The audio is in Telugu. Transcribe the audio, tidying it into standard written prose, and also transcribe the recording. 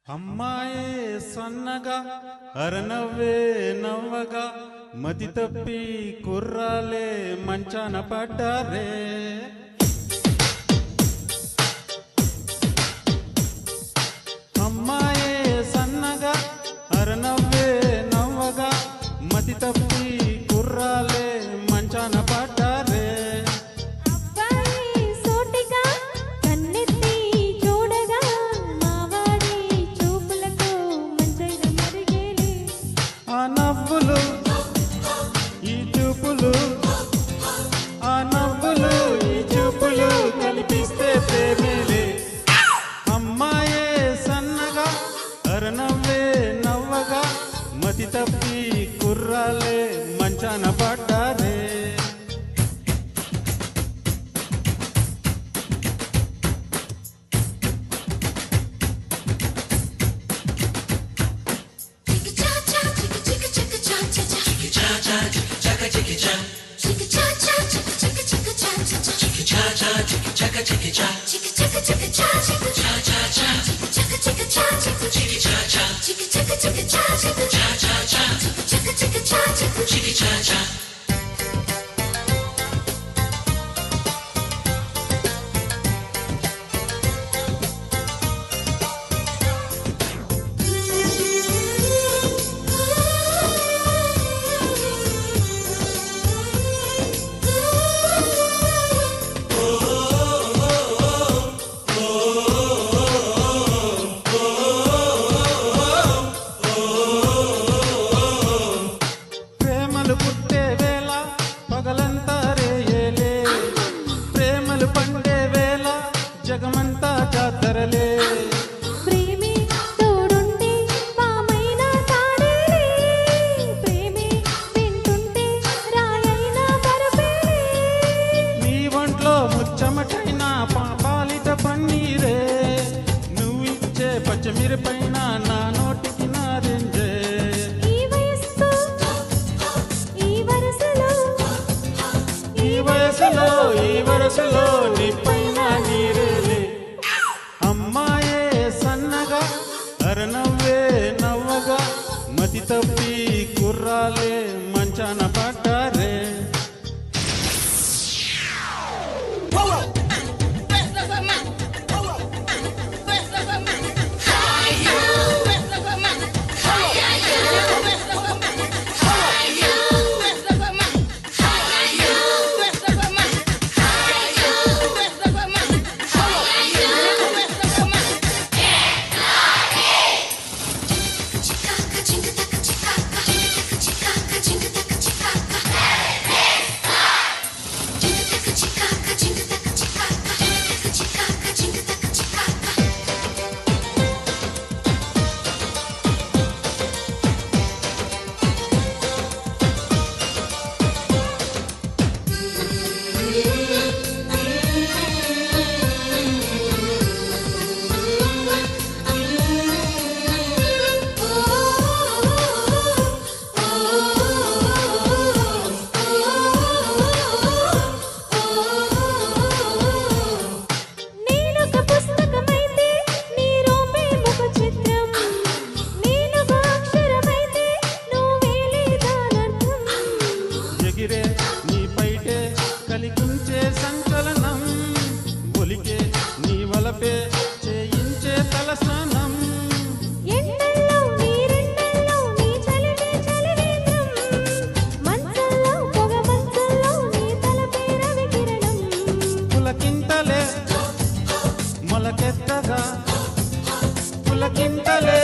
అమ్మాయే సన్నగా అరనవ్వే నవ్వగా మతి తప్పి కుర్రాలే మంచాన పడ్డారే. అమ్మాయే సన్నగా అరనవ్వే నవ్వగా మతి తప్పి కుర్రాలే మంచాన పడ్డారే. ఆ నవ్వులు ఈ చూపులు ఆ నవ్వులు ఈ చూపులు కనిపిస్తే ప్రేమేలే. అమ్మాయే సన్నగా అరనవ్వే నవ్వగా మతి తప్పి కుర్రాలే మంచాన పడ్డారే. పుట్టే వేళ పగలంతా రేయేలే, ప్రేమలు పండే వేళ జగమంతా జాతరలే. ప్రేమే తోడుంటే పామైనా తాడేలే, ప్రేమే వింటుంటే రాయైనా బరపేలే. నీ ఒంట్లో ముచ్చమటైన పాలిట పన్నీరే, నువ్విచ్చే పచ్చమిరపైన నా నోటికి నారింజే. ఈ వరసలో నీ పైన నీరేలే. అమ్మాయే సన్నగా అరనవ్వే నవ్వగా మతి తప్పి కుర్రాలే మంచాన పడ్డారే. నీ పైటే కలిగించే సంచలనం, ఒలికే నీ వలపే చేయించే తలస్నానం. పులకింతలే మొలకెత్తగా పులకింతలే